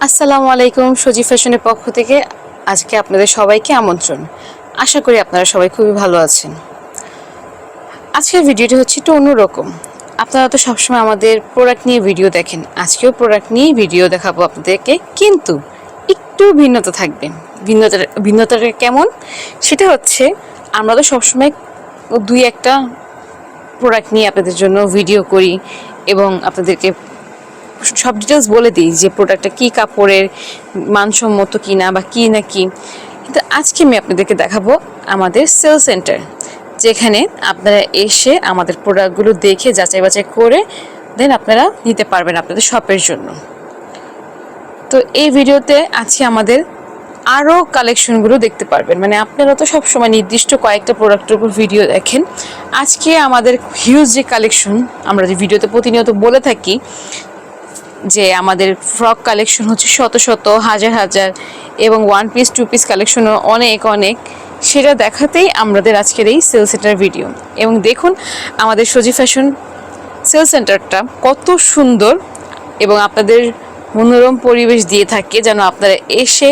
আসসালামু আলাইকুম। সজি ফ্যাশনের পক্ষ থেকে আজকে আপনাদের সবাইকে আমন্ত্রণ। আশা করি আপনারা সবাই খুবই ভালো আছেন। আজকের ভিডিওটি হচ্ছে একটু অন্যরকম। আপনারা তো সবসময় আমাদের প্রোডাক্ট নিয়ে ভিডিও দেখেন, আজকেও প্রোডাক্ট নিয়ে ভিডিও দেখাবো আপনাদেরকে, কিন্তু একটু ভিন্নতা থাকবে। ভিন্নতাটা কেমন সেটা হচ্ছে, আমরা তো সবসময় দুই একটা প্রোডাক্ট নিয়ে আপনাদের জন্য ভিডিও করি এবং আপনাদেরকে সব ডিটেলস বলে দিই যে প্রোডাক্টটা কী কাপড়ের, মানসম্মত কি না বা কী না কি। কিন্তু আজকে আমি আপনাদেরকে দেখাবো আমাদের সেল সেন্টার, যেখানে আপনারা এসে আমাদের প্রোডাক্টগুলো দেখে যাচাই বাছাই করে দেন আপনারা নিতে পারবেন আপনাদের শপের জন্য। তো এই ভিডিওতে আছে আমাদের আরও কালেকশনগুলো দেখতে পারবেন। মানে আপনারা তো সবসময় নির্দিষ্ট কয়েকটা প্রোডাক্টের উপর ভিডিও দেখেন, আজকে আমাদের হিউজ যে কালেকশন, আমরা যে ভিডিওতে প্রতিনিয়ত বলে থাকি যে আমাদের ফ্রক কালেকশন হচ্ছে শত শত হাজার হাজার এবং ওয়ান পিস টু পিস কালেকশনও অনেক অনেক, সেটা দেখাতেই আমাদের আজকের এই সেল সেন্টার ভিডিও। এবং দেখুন আমাদের সজি ফ্যাশন সেল সেন্টারটা কত সুন্দর এবং আপনাদের মনোরম পরিবেশ দিয়ে থাকে, যেন আপনারা এসে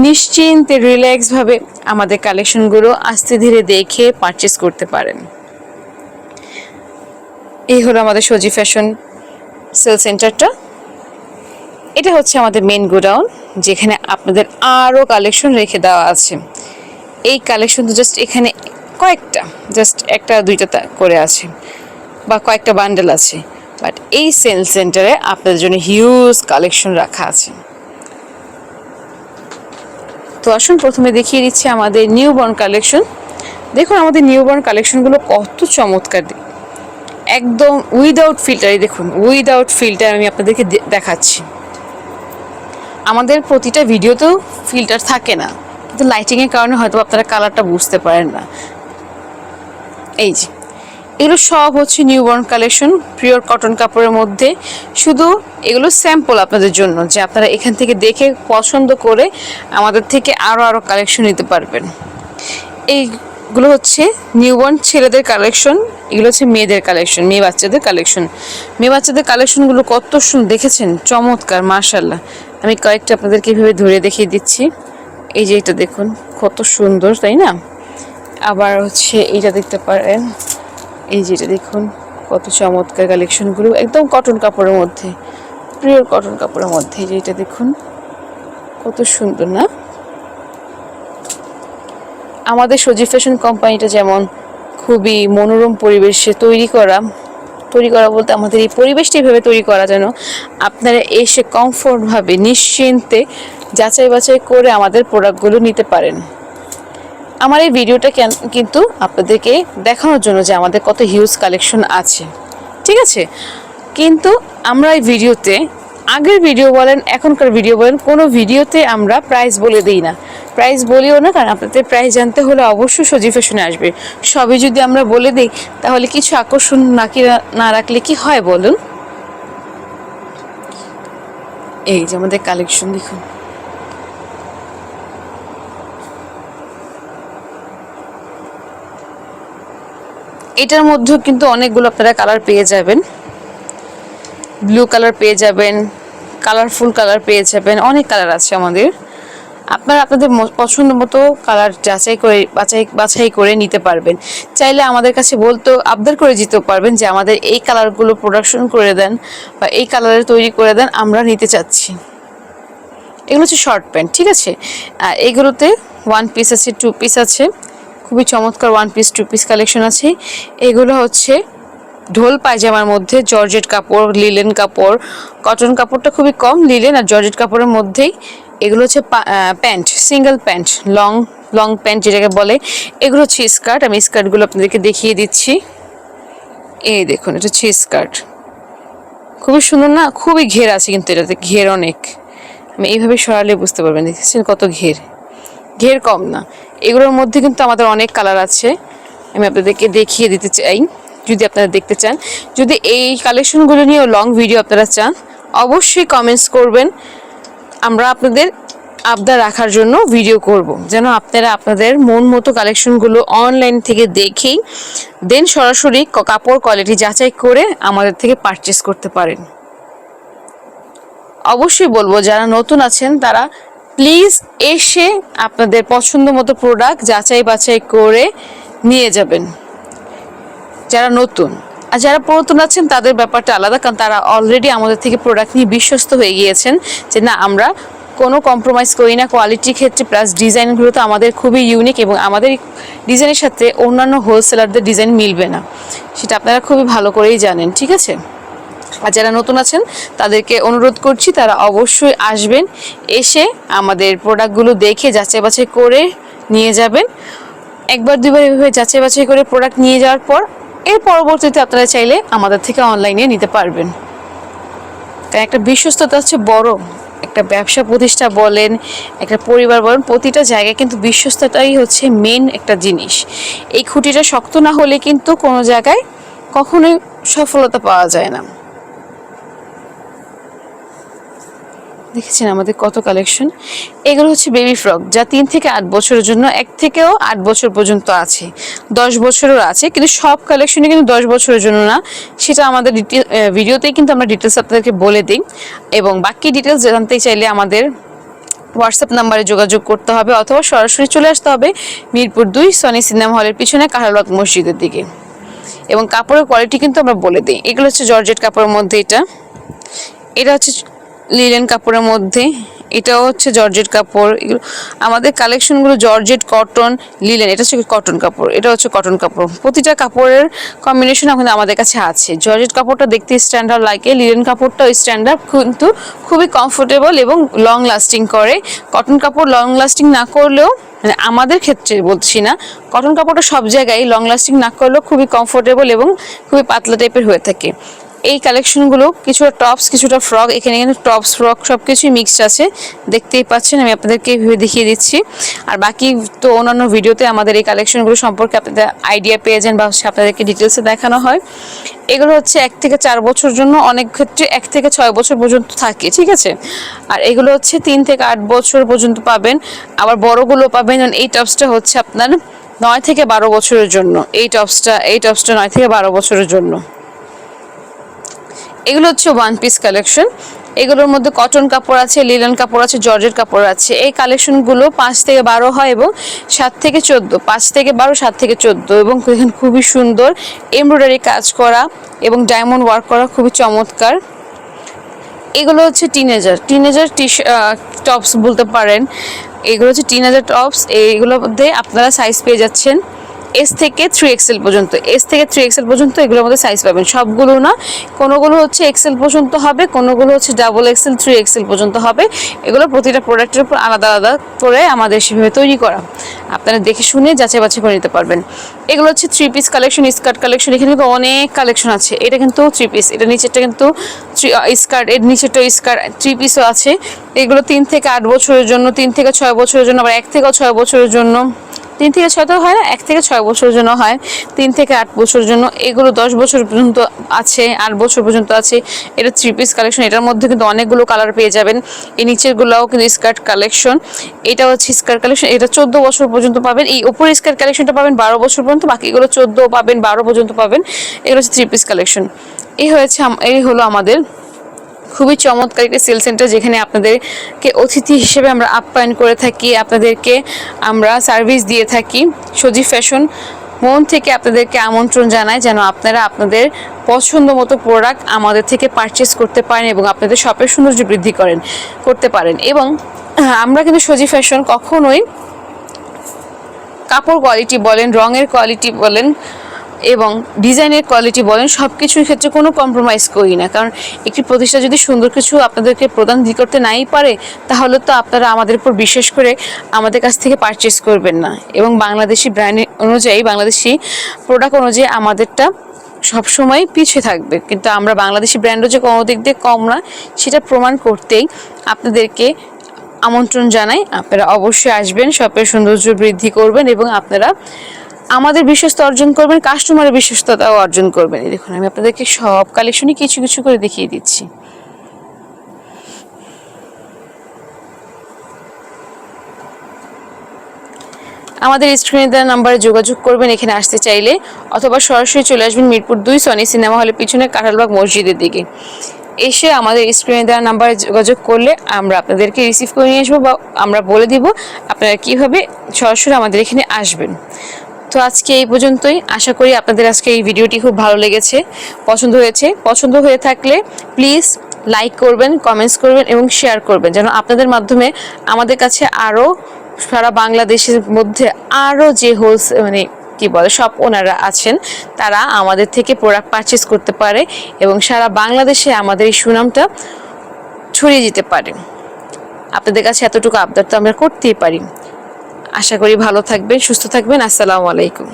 নিশ্চিন্তে রিল্যাক্সভাবে আমাদের কালেকশনগুলো আস্তে ধীরে দেখে পারচেস করতে পারেন। এই হলো আমাদের সজি ফ্যাশন সেল সেন্টারটা। এটা হচ্ছে আমাদের মেন গোডাউন, যেখানে আপনাদের আরও কালেকশন রেখে দেওয়া আছে। এই কালেকশন তো জাস্ট এখানে কয়েকটা, জাস্ট একটা দুইটা করে আছে বা কয়েকটা বান্ডেল আছে, বাট এই সেল সেন্টারে আপনাদের জন্য হিউজ কালেকশন রাখা আছে। তো আসুন প্রথমে দেখিয়ে দিচ্ছি আমাদের নিউবর্ন কালেকশন। দেখুন আমাদের নিউবর্ন কালেকশনগুলো কত চমৎকার, একদম উইদাউট ফিল্টারই। দেখুন উইদাউট ফিল্টার আমি আপনাদেরকে দেখাচ্ছি। আমাদের প্রতিটা ভিডিওতেও ফিল্টার থাকে না, কিন্তু লাইটিংয়ের কারণে হয়তো আপনারা কালারটা বুঝতে পারেন না। এই যে এগুলো সব হচ্ছে নিউবর্ন কালেকশন, পিওর কটন কাপড়ের মধ্যে। শুধু এগুলো স্যাম্পল আপনাদের জন্য, যে আপনারা এখান থেকে দেখে পছন্দ করে আমাদের থেকে আরও কালেকশন নিতে পারবেন। এইগুলো হচ্ছে নিউবর্ন ছেলেদের কালেকশন, এগুলো হচ্ছে মেয়েদের কালেকশন, মেয়ে বাচ্চাদের কালেকশন। মেয়ে বাচ্চাদের কালেকশনগুলো কত সুন্দর দেখেছেন, চমৎকার মাশাআল্লাহ। আমি কয়েকটা আপনাদেরকে এইভাবে ধরে দেখিয়ে দিচ্ছি। এই যে এটা দেখুন কত সুন্দর, তাই না? আবার হচ্ছে এইটা দেখতে পারেন, এই যে এটা দেখুন কত চমৎকার কালেকশনগুলো, একদম কটন কাপড়ের মধ্যে, পিওর কটন কাপড়ের মধ্যে। এই যে এটা দেখুন কত সুন্দর না? আমাদের সজি ফ্যাশন কোম্পানিটা যেমন খুবই মনোরম পরিবেশে তৈরি করা বলতে আমাদের এই পরিবেশটা এইভাবে তৈরি করা যেন আপনারা এসে কমফোর্টভাবে নিশ্চিন্তে যাচাই বাছাই করে আমাদের প্রোডাক্টগুলো নিতে পারেন। আমার এই ভিডিওটা কিন্তু আপনাদেরকে দেখানোর জন্য যে আমাদের কত হিউজ কালেকশন আছে, ঠিক আছে? কিন্তু আমরা এই ভিডিওতে, আগের ভিডিও বলেন এখনকার ভিডিও বলেন, কোনো ভিডিওতে আমরা প্রাইস বলে দিই না, প্রাইস বলিও না। কারণ আপনাদের প্রাইস জানতে হলে অবশ্যই সজি ফ্যাশনে আসবে। সবই যদি আমরা বলে দিই তাহলে কিছু আকর্ষণ না রাখলে কি হয় বলুন? এই যে আমাদের কালেকশন দেখুন, এটার মধ্যেও কিন্তু অনেকগুলো আপনারা কালার পেয়ে যাবেন। ব্লু কালার পেয়ে যাবেন, কালারফুল কালার পেয়ে যাবেন, অনেক কালার আছে আমাদের। আপনারা আপনাদের পছন্দ মতো কালার বাছাই করে নিতে পারবেন। চাইলে আমাদের কাছে আবদার করে যেতেও পারবেন যে আমাদের এই কালারগুলো প্রোডাকশন করে দেন বা এই কালারের তৈরি করে দেন, আমরা নিতে চাচ্ছি। এগুলো হচ্ছে শর্ট প্যান্ট, ঠিক আছে? আর এগুলোতে ওয়ান পিস আছে, টু পিস আছে, খুবই চমৎকার one piece two piece collection আছে। এগুলো হচ্ছে ঢোল পায়জামার মধ্যে জর্জেট কাপড়, লিলেন কাপড়, কটন কাপড়টা খুবই কম, লিলেন আর জর্জেট কাপড়ের মধ্যেই। এগুলো হচ্ছে pant, single pant, long pant যেটাকে বলে। এগুলো হচ্ছে স্কার্ট, আমি স্কার্টগুলো আপনাদেরকে দেখিয়ে দিচ্ছি। এই দেখুন এটা হচ্ছে স্কার্ট, খুবই সুন্দর না? খুবই ঘের আছে, কিন্তু এটাতে ঘের অনেক। আমি এইভাবে সরালে বুঝতে পারবেন, দেখেছেন কত ঘের কম না। এগুলোর মধ্যে কিন্তু আমাদের অনেক কালার আছে, আমি আপনাদেরকে দেখিয়ে দিতে চাই যদি আপনারা দেখতে চান। যদি এই কালেকশনগুলো নিয়েও লং ভিডিও আপনারা চান, অবশ্যই কমেন্টস করবেন। আমরা আপনাদের আবদার রাখার জন্য ভিডিও করব, যেন আপনারা আপনাদের মন মতো কালেকশনগুলো অনলাইন থেকে দেখেই দেন সরাসরি কাপড় কোয়ালিটি যাচাই করে আমাদের থেকে পারচেস করতে পারেন। অবশ্যই বলবো যারা নতুন আছেন তারা প্লিজ এসে আপনাদের পছন্দ মতো প্রোডাক্ট যাচাই বাছাই করে নিয়ে যাবেন, যারা নতুন। আর যারা পুরাতন আছেন তাদের ব্যাপারটা আলাদা, কারণ তারা অলরেডি আমাদের থেকে প্রোডাক্ট নিয়ে বিশ্বস্ত হয়ে গিয়েছেন যে না, আমরা কোনো কম্প্রোমাইজ করি না কোয়ালিটির ক্ষেত্রে, প্লাস ডিজাইনগুলো তো আমাদের খুবই ইউনিক এবং আমাদের ডিজাইনের সাথে অন্যান্য হোলসেলারদের ডিজাইন মিলবে না, সেটা আপনারা খুবই ভালো করেই জানেন, ঠিক আছে? আর যারা নতুন আছেন তাদেরকে অনুরোধ করছি তারা অবশ্যই আসবেন, এসে আমাদের প্রোডাক্টগুলো দেখে যাচাই বাছাই করে নিয়ে যাবেন। একবার দুইবার এভাবে যাচাই বাছাই করে প্রোডাক্ট নিয়ে যাওয়ার পর এর পরবর্তীতে আপনারা চাইলে আমাদের থেকে অনলাইনে নিতে পারবেন। কারণ একটা বিশ্বস্ততা হচ্ছে বড়, একটা ব্যবসা প্রতিষ্ঠা বলেন, একটা পরিবার বলেন, প্রতিটা জায়গায় কিন্তু বিশ্বস্ততাই হচ্ছে মেন একটা জিনিস। এই খুঁটিটা শক্ত না হলে কিন্তু কোনো জায়গায় কখনোই সফলতা পাওয়া যায় না। দেখেছেন আমাদের কত কালেকশন। এগুলো হচ্ছে বেবি ফ্রক, যা 3 থেকে 8 বছরের জন্য, 1 থেকেও 8 বছর পর্যন্ত আছে, 10 বছরেরও আছে, কিন্তু সব কালেকশনে কিন্তু 10 বছরের জন্য না, সেটা আমাদের ভিডিওতেই কিন্তু আমরা ডিটেলস আপনাদেরকে বলে দিই। এবং বাকি ডিটেলস জানতে চাইলে আমাদের হোয়াটসঅ্যাপ নাম্বারে যোগাযোগ করতে হবে অথবা সরাসরি চলে আসতে হবে মিরপুর 2 সনি সিনেমা হলের পিছনে কাহারবাগ মসজিদের দিকে। এবং কাপড়ের কোয়ালিটি কিন্তু আমরা বলে দিই। এগুলো হচ্ছে জর্জেট কাপড়ের মধ্যে, এটা হচ্ছে লিলেন কাপড়ের মধ্যে, এটাও হচ্ছে জর্জেট কাপড়। এগুলো আমাদের কালেকশনগুলো জর্জেট, কটন, লিলেন, এটা হচ্ছে কটন কাপড়, এটা হচ্ছে কটন কাপড়। প্রতিটা কাপড়ের কম্বিনেশন এখন আমাদের কাছে আছে। জর্জেট কাপড়টা দেখতে স্ট্যান্ডার্ড লাগে, লিলেন কাপড়টাও স্ট্যান্ডার্ড, কিন্তু খুবই কমফোর্টেবল এবং লং লাস্টিং করে। কটন কাপড় লং লাস্টিং না করলেও, মানে আমাদের ক্ষেত্রে বলছি না, কটন কাপড়টা সব জায়গায় লং লাস্টিং না করলেও খুবই কমফোর্টেবল এবং খুবই পাতলা টাইপের হয়ে থাকে। এই কালেকশনগুলো কিছুটা টপস, কিছুটা ফ্রক, এখানে কিন্তু টপস ফ্রক সব কিছুই মিক্সড আছে, দেখতেই পাচ্ছেন। আমি আপনাদেরকে এইভাবে দেখিয়ে দিচ্ছি। আর বাকি তো অন্যান্য ভিডিওতে আমাদের এই কালেকশনগুলো সম্পর্কে আপনাদের আইডিয়া পেয়ে যান বা আপনাদেরকে ডিটেলসে দেখানো হয়। এগুলো হচ্ছে 1 থেকে 4 বছর জন্য, অনেক ক্ষেত্রে 1 থেকে 6 বছর পর্যন্ত থাকে, ঠিক আছে? আর এগুলো হচ্ছে 3 থেকে 8 বছর পর্যন্ত পাবেন। আবার বড়গুলো পাবেন, এই টপসটা হচ্ছে আপনার 9 থেকে 12 বছরের জন্য। এই টপসটা 9 থেকে 12 বছরের জন্য। এগুলো হচ্ছে ওয়ান পিস কালেকশন। এগুলোর মধ্যে কটন কাপড় আছে, লিলেন কাপড় আছে, জর্জেট কাপড় আছে। এই কালেকশনগুলো 5 থেকে 12 হয় এবং 7 থেকে 14, 5 থেকে 12, 7 থেকে 14, এবং এখানে খুবই সুন্দর এমব্রয়ডারি কাজ করা এবং ডায়মন্ড ওয়ার্ক করা, খুবই চমৎকার। এগুলো হচ্ছে টিনেজার টপস বলতে পারেন। এগুলো হচ্ছে টিনেজার টপস। এইগুলোর মধ্যে আপনারা সাইজ পেয়ে যাচ্ছেন S থেকে 3XL পর্যন্ত, এগুলোর মধ্যে সাইজ পাবেন। সবগুলো না, কোনোগুলো হচ্ছে XL পর্যন্ত হবে, কোনোগুলো হচ্ছে XXL, 3XL পর্যন্ত হবে। এগুলো প্রতিটা প্রোডাক্টের উপর আলাদা আলাদা করে আমাদের সেভাবে তৈরি করা, আপনারা দেখে শুনে যাচাই বাছাই করে নিতে পারবেন। এগুলো হচ্ছে 3 পিস কালেকশন, স্কার্ট কালেকশন। এখানে কিন্তু অনেক কালেকশন আছে। এটা কিন্তু 3 পিস, এটা নিচেরটা কিন্তু স্কার্ট, এর নিচেরটা স্কার্ট, 3 পিসও আছে। এগুলো 3 থেকে 8 বছরের জন্য, 3 থেকে 6 বছরের জন্য, আবার 1 থেকে 6 বছরের জন্য। 3 থেকে 6 তো হয় না, 1 থেকে 6 বছরের জন্য হয়, 3 থেকে 8 বছরের জন্য। এগুলো 10 বছর পর্যন্ত আছে, 8 বছর পর্যন্ত আছে। এটা 3 পিস কালেকশন। এটার মধ্যে কিন্তু অনেকগুলো কালার পেয়ে যাবেন। এই নিচেরগুলোও কিন্তু স্কার্ট কালেকশন। এটা হচ্ছে স্কার্ট কালেকশন, এটা 14 বছর পর্যন্ত পাবেন। এই উপরে স্কার্ট কালেকশনটা পাবেন 12 বছর পর্যন্ত, বাকিগুলো 14 পাবেন, 12 পর্যন্ত পাবেন। এগুলো হচ্ছে 3 পিস কালেকশন। এই হলো আমাদের খুবই চমৎকার একটা সেল সেন্টার, যেখানে আপনাদেরকে অতিথি হিসেবে আমরা আপ্যায়ন করে থাকি, আপনাদেরকে আমরা সার্ভিস দিয়ে থাকি। সজীব ফ্যাশন মন থেকে আপনাদেরকে আমন্ত্রণ জানায় যেন আপনারা আপনাদের পছন্দ মতো প্রোডাক্ট আমাদের থেকে পারচেস করতে পারেন এবং আপনাদের শপের সৌন্দর্য বৃদ্ধি করতে পারেন। এবং আমরা কিন্তু সজীব ফ্যাশন কখনোই কাপড় কোয়ালিটি বলেন, রঙের কোয়ালিটি বলেন এবং ডিজাইনের কোয়ালিটি বলেন, সব কিছুর ক্ষেত্রে কোনো কম্প্রোমাইজ করি না। কারণ একটি প্রতিষ্ঠান যদি সুন্দর কিছু আপনাদেরকে প্রদান করতে নাই পারে, তাহলে তো আপনারা আমাদের উপর বিশ্বাস করে আমাদের কাছ থেকে পারচেস করবেন না। এবং বাংলাদেশি ব্র্যান্ড অনুযায়ী, বাংলাদেশি প্রোডাক্ট অনুযায়ী আমাদেরটা সবসময় পিছিয়ে থাকবে, কিন্তু আমরা বাংলাদেশি ব্র্যান্ডও যে কোনো দিক দিয়ে কম না, সেটা প্রমাণ করতেই আপনাদেরকে আমন্ত্রণ জানাই। আপনারা অবশ্যই আসবেন, শপের সৌন্দর্য বৃদ্ধি করবেন এবং আপনারা আমাদের বিশ্বস্ত অর্জন করবেন, কাস্টমারের বিশ্বস্ততাও অর্জন করবেন। দেখুন, আমি আপনাদেরকে সব কালেকশনই কিছু কিছু করে দেখিয়ে দিচ্ছি। আমাদের স্ক্রিনে দেওয়া নাম্বারে যোগাযোগ করবেন এখানে আসতে চাইলে, অথবা সরাসরি চলে আসবেন মিরপুর 2 সনি সিনেমা হলের পিছনে কাঁঠালবাগ মসজিদের দিকে। এসে আমাদের স্ক্রিনে দেওয়া নাম্বারে যোগাযোগ করলে আমরা আপনাদেরকে রিসিভ করে নিয়ে আসবো, বা আমরা বলে দিব আপনারা কীভাবে সরাসরি আমাদের এখানে আসবেন। তো আজকে এই পর্যন্তই। আশা করি আপনাদের আজকে এই ভিডিওটি খুব ভালো লেগেছে, পছন্দ হয়েছে। পছন্দ হয়ে থাকলে প্লিজ লাইক করবেন, কমেন্টস করবেন এবং শেয়ার করবেন, যেন আপনাদের মাধ্যমে আমাদের কাছে আরও সারা বাংলাদেশের মধ্যে আরও যে মানে কি বলে শপ ওনাররা আছেন তারা আমাদের থেকে প্রোডাক্ট পারচেস করতে পারে এবং সারা বাংলাদেশে আমাদের এই সুনামটা ছড়িয়ে যেতে পারে। আপনাদের কাছে এতটুকু আবদার তো আমরা করতেই পারি। আশা করি ভালো থাকবেন, সুস্থ থাকবেন। আসসালামু আলাইকুম।